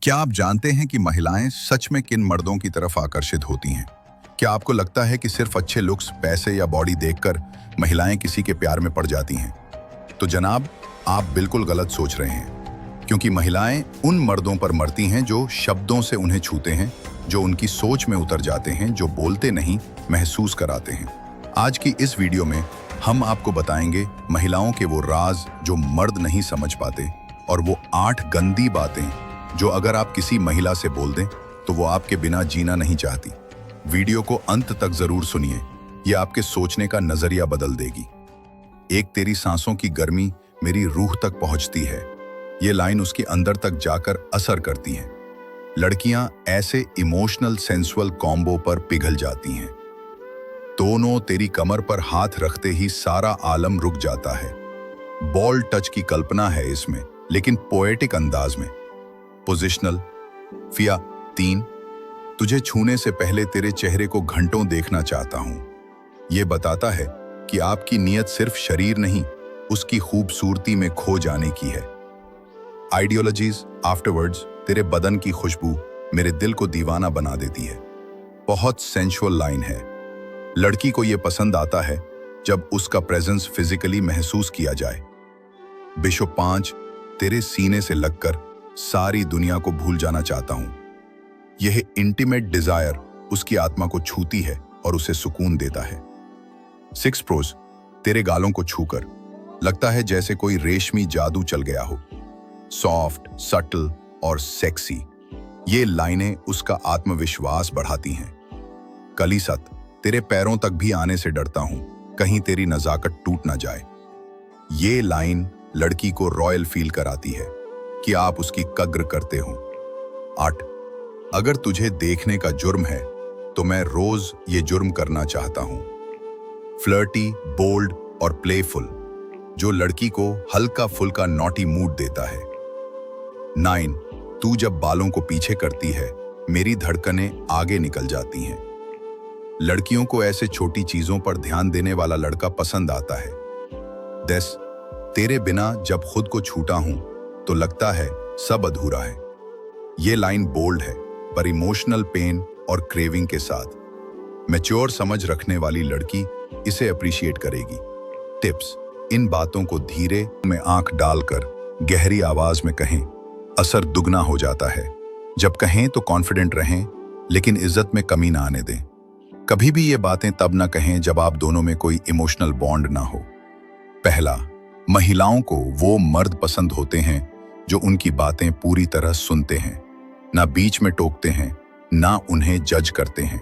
क्या आप जानते हैं कि महिलाएं सच में किन मर्दों की तरफ आकर्षित होती हैं? क्या आपको लगता है कि सिर्फ अच्छे लुक्स, पैसे या बॉडी देखकर महिलाएं किसी के प्यार में पड़ जाती हैं? तो जनाब, आप बिल्कुल गलत सोच रहे हैं, क्योंकि महिलाएं उन मर्दों पर मरती हैं जो शब्दों से उन्हें छूते हैं, जो उनकी सोच में उतर जाते हैं, जो बोलते नहीं, महसूस कराते हैं। आज की इस वीडियो में हम आपको बताएंगे महिलाओं के वो राज जो मर्द नहीं समझ पाते, और वो 8 गंदी बातें जो अगर आप किसी महिला से बोल दें तो वो आपके बिना जीना नहीं चाहती। वीडियो को अंत तक जरूर सुनिए, ये आपके सोचने का नजरिया बदल देगी। एक तेरी सांसों की गर्मी मेरी रूह तक पहुंचती है, ये लाइन उसके अंदर तक जाकर असर करती है। लड़कियां ऐसे इमोशनल सेंसुअल कॉम्बो पर पिघल जाती हैं। दोनों तेरी कमर पर हाथ रखते ही सारा आलम रुक जाता है। बॉल टच की कल्पना है इसमें, लेकिन पोएटिक अंदाज में। पोजिशनल फिया 3, तुझे छूने से पहले तेरे चेहरे को घंटों देखना चाहता हूं। यह बताता है कि आपकी नीयत सिर्फ शरीर नहीं, उसकी खूबसूरती में खो जाने की है। आइडियोलॉजीज आफ्टरवर्ड्स, तेरे बदन की खुशबू मेरे दिल को दीवाना बना देती है। बहुत सेंसुअल लाइन है। लड़की को यह पसंद आता है जब उसका प्रेजेंस फिजिकली महसूस किया जाए। बिशप 5, तेरे सीने से लगकर सारी दुनिया को भूल जाना चाहता हूं। यह इंटीमेट डिजायर उसकी आत्मा को छूती है और उसे सुकून देता है। 6 प्रोज, तेरे गालों को छूकर लगता है जैसे कोई रेशमी जादू चल गया हो। सॉफ्ट, सटल और सेक्सी, ये लाइनें उसका आत्मविश्वास बढ़ाती हैं। कलीसत, तेरे पैरों तक भी आने से डरता हूं, कहीं तेरी नजाकत टूट ना जाए। ये लाइन लड़की को रॉयल फील कराती है कि आप उसकी कद्र करते हो। 8, अगर तुझे देखने का जुर्म है तो मैं रोज ये जुर्म करना चाहता हूं। फ्लर्टी, बोल्ड और प्लेफुल, जो लड़की को हल्का फुल्का नॉटी मूड देता है। 9, तू जब बालों को पीछे करती है मेरी धड़कनें आगे निकल जाती हैं। लड़कियों को ऐसे छोटी चीजों पर ध्यान देने वाला लड़का पसंद आता है। 10, तेरे बिना जब खुद को छूटा हूं तो लगता है सब अधूरा है। ये लाइन बोल्ड है, पर इमोशनल पेन और क्रेविंग के साथ। मैच्योर समझ रखने वाली लड़की इसे अप्रिशिएट करेगी। टिप्स, इन बातों को धीरे में आंख डालकर गहरी आवाज में कहें, असर दुगना हो जाता है। जब कहें तो कॉन्फिडेंट रहें, लेकिन इज्जत में कमी ना आने दें। कभी भी ये बातें तब ना कहें जब आप दोनों में कोई इमोशनल बॉन्ड ना हो। पहला, महिलाओं को वो मर्द पसंद होते हैं जो उनकी बातें पूरी तरह सुनते हैं, ना बीच में टोकते हैं, ना उन्हें जज करते हैं।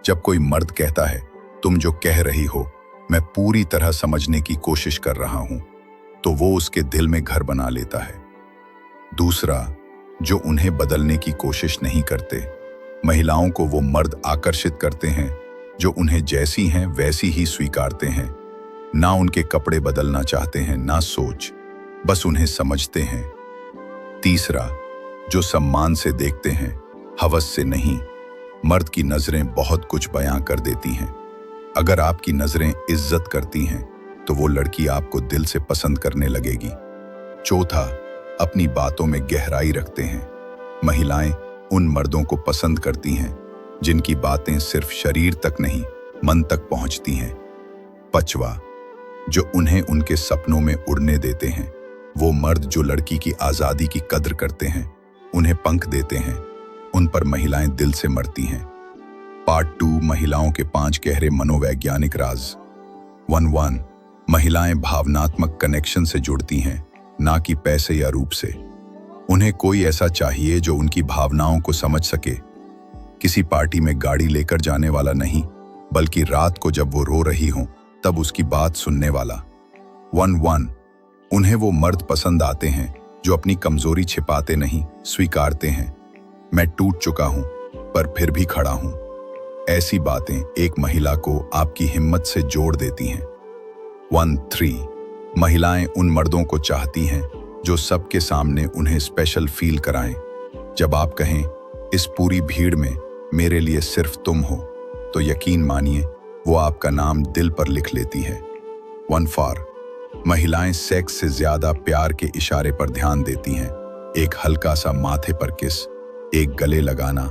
जब कोई मर्द कहता है, तुम जो कह रही हो मैं पूरी तरह समझने की कोशिश कर रहा हूं, तो वो उसके दिल में घर बना लेता है। दूसरा, जो उन्हें बदलने की कोशिश नहीं करते। महिलाओं को वो मर्द आकर्षित करते हैं जो उन्हें जैसी हैं वैसी ही स्वीकारते हैं, ना उनके कपड़े बदलना चाहते हैं, ना सोच, बस उन्हें समझते हैं। तीसरा, जो सम्मान से देखते हैं, हवस से नहीं। मर्द की नजरें बहुत कुछ बयां कर देती हैं। अगर आपकी नजरें इज्जत करती हैं तो वो लड़की आपको दिल से पसंद करने लगेगी। चौथा, अपनी बातों में गहराई रखते हैं। महिलाएं उन मर्दों को पसंद करती हैं जिनकी बातें सिर्फ शरीर तक नहीं, मन तक पहुंचती हैं। पांचवा, जो उन्हें उनके सपनों में उड़ने देते हैं। वो मर्द जो लड़की की आज़ादी की कद्र करते हैं, उन्हें पंख देते हैं, उन पर महिलाएं दिल से मरती हैं। पार्ट 2, महिलाओं के 5 गहरे मनोवैज्ञानिक राज। 1, महिलाएं भावनात्मक कनेक्शन से जुड़ती हैं, ना कि पैसे या रूप से। उन्हें कोई ऐसा चाहिए जो उनकी भावनाओं को समझ सके। किसी पार्टी में गाड़ी लेकर जाने वाला नहीं, बल्कि रात को जब वो रो रही हो तब उसकी बात सुनने वाला। 1, उन्हें वो मर्द पसंद आते हैं जो अपनी कमजोरी छिपाते नहीं, स्वीकारते हैं। मैं टूट चुका हूं पर फिर भी खड़ा हूं। ऐसी बातें एक महिला को आपकी हिम्मत से जोड़ देती हैं। 3, महिलाएं उन मर्दों को चाहती हैं जो सबके सामने उन्हें स्पेशल फील कराएं। जब आप कहें, इस पूरी भीड़ में मेरे लिए सिर्फ तुम हो, तो यकीन मानिए वो आपका नाम दिल पर लिख लेती है। 4, महिलाएं सेक्स से ज्यादा प्यार के इशारे पर ध्यान देती हैं। एक हल्का सा माथे पर किस, एक गले लगाना,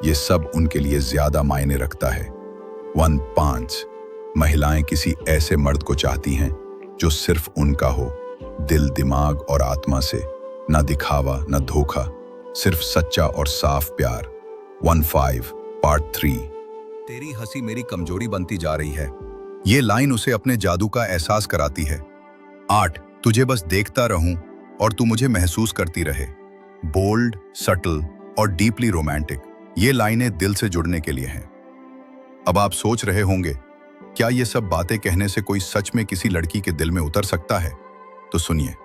ये सब उनके लिए ज्यादा मायने रखता है। 5 महिलाएं किसी ऐसे मर्द को चाहती हैं जो सिर्फ उनका हो, दिल, दिमाग और आत्मा से, ना दिखावा ना धोखा, सिर्फ सच्चा और साफ प्यार। 15 पार्ट 3। तेरी हंसी मेरी कमजोरी बनती जा रही है, ये लाइन उसे अपने जादू का एहसास कराती है। 8 तुझे बस देखता रहूं और तू मुझे महसूस करती रहे। बोल्ड, सटल और डीपली रोमांटिक, ये लाइनें दिल से जुड़ने के लिए हैं। अब आप सोच रहे होंगे, क्या ये सब बातें कहने से कोई सच में किसी लड़की के दिल में उतर सकता है? तो सुनिए,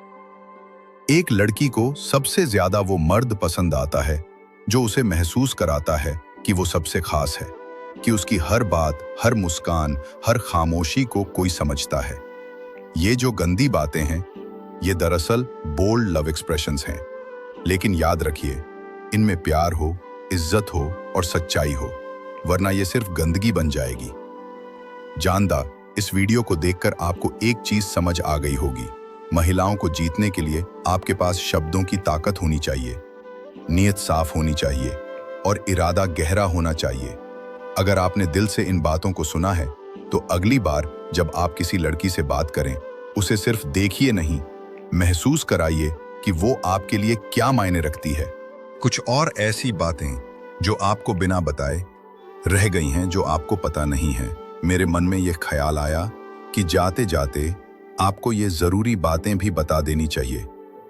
एक लड़की को सबसे ज्यादा वो मर्द पसंद आता है जो उसे महसूस कराता है कि वो सबसे खास है, कि उसकी हर बात, हर मुस्कान, हर खामोशी को कोई समझता है। ये जो गंदी बातें हैं, ये दरअसल बोल्ड लव एक्सप्रेशंस हैं। लेकिन याद रखिए, इनमें प्यार हो, इज्जत हो और सच्चाई हो, वरना ये सिर्फ गंदगी बन जाएगी। जानदा, इस वीडियो को देखकर आपको एक चीज समझ आ गई होगी, महिलाओं को जीतने के लिए आपके पास शब्दों की ताकत होनी चाहिए, नीयत साफ होनी चाहिए और इरादा गहरा होना चाहिए। अगर आपने दिल से इन बातों को सुना है, तो अगली बार जब आप किसी लड़की से बात करें, उसे सिर्फ देखिए नहीं, महसूस कराइए कि वो आपके लिए क्या मायने रखती है। कुछ और ऐसी बातें जो आपको बिना बताए रह गई हैं, जो आपको पता नहीं है। मेरे मन में यह ख्याल आया कि जाते जाते आपको ये ज़रूरी बातें भी बता देनी चाहिए,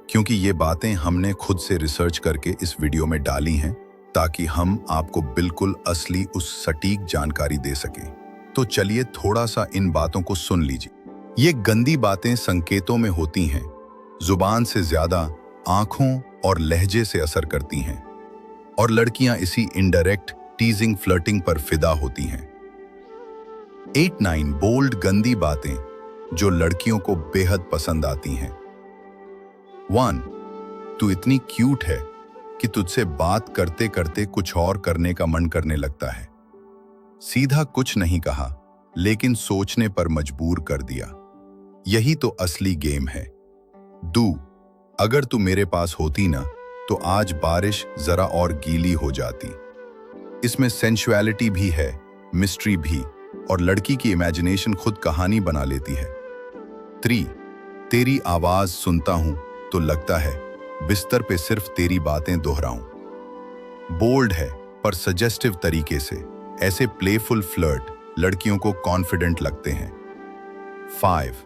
क्योंकि ये बातें हमने खुद से रिसर्च करके इस वीडियो में डाली हैं, ताकि हम आपको बिल्कुल असली उस सटीक जानकारी दे सकें। तो चलिए थोड़ा सा इन बातों को सुन लीजिए। ये गंदी बातें संकेतों में होती हैं, जुबान से ज्यादा आंखों और लहजे से असर करती हैं, और लड़कियां इसी इनडायरेक्ट टीजिंग, फ्लर्टिंग पर फिदा होती हैं। 8-9 बोल्ड गंदी बातें जो लड़कियों को बेहद पसंद आती हैं। 1 तू इतनी क्यूट है कि तुझसे बात करते करते कुछ और करने का मन करने लगता है। सीधा कुछ नहीं कहा, लेकिन सोचने पर मजबूर कर दिया। यही तो असली गेम है। 2 अगर तू मेरे पास होती ना, तो आज बारिश जरा और गीली हो जाती। इसमें सेंसुअलिटी भी है, मिस्ट्री भी, और लड़की की इमेजिनेशन खुद कहानी बना लेती है। 3 तेरी आवाज सुनता हूं तो लगता है बिस्तर पे सिर्फ तेरी बातें दोहराऊं। बोल्ड है पर सजेस्टिव तरीके से, ऐसे प्लेफुल फ्लर्ट लड़कियों को कॉन्फिडेंट लगते हैं। 5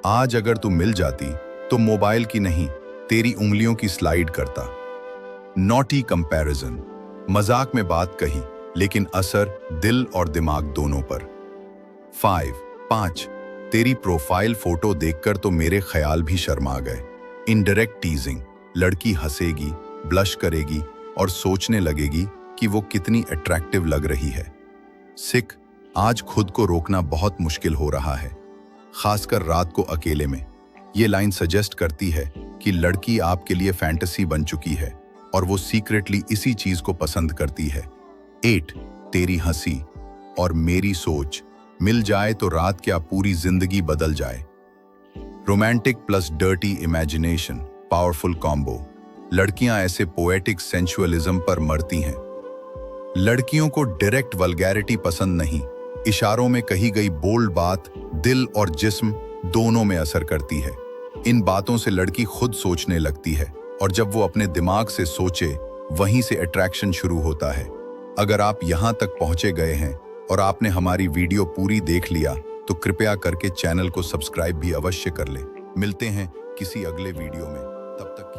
आज अगर तू मिल जाती तो मोबाइल की नहीं, तेरी उंगलियों की स्लाइड करता। नॉटी कंपैरिजन, मजाक में बात कही, लेकिन असर दिल और दिमाग दोनों पर। 5 तेरी प्रोफाइल फोटो देखकर तो मेरे ख्याल भी शर्मा गए। इनडायरेक्ट टीजिंग, लड़की हंसेगी, ब्लश करेगी और सोचने लगेगी कि वो कितनी अट्रैक्टिव लग रही है। 6 आज खुद को रोकना बहुत मुश्किल हो रहा है, खासकर रात को अकेले में। ये लाइन सजेस्ट करती है कि लड़की आपके लिए फैंटेसी बन चुकी है और वो सीक्रेटली इसी चीज को पसंद करती है। 8 तेरी हंसी और मेरी सोच मिल जाए तो रात क्या पूरी जिंदगी बदल जाए। Romantic plus dirty imagination, powerful combo. लड़कियां ऐसे पोएटिक सेंसुअलिज्म पर मरती हैं। लड़कियों को डायरेक्ट वल्गैरिटी पसंद नहीं, इशारों में कही गई बोल्ड बात दिल और जिस्म दोनों में असर करती है। इन बातों से लड़की खुद सोचने लगती है, और जब वो अपने दिमाग से सोचे, वहीं से अट्रैक्शन शुरू होता है। अगर आप यहां तक पहुंचे गए हैं और आपने हमारी वीडियो पूरी देख लिया, तो कृपया करके चैनल को सब्सक्राइब भी अवश्य कर ले। मिलते हैं किसी अगले वीडियो में, तब तक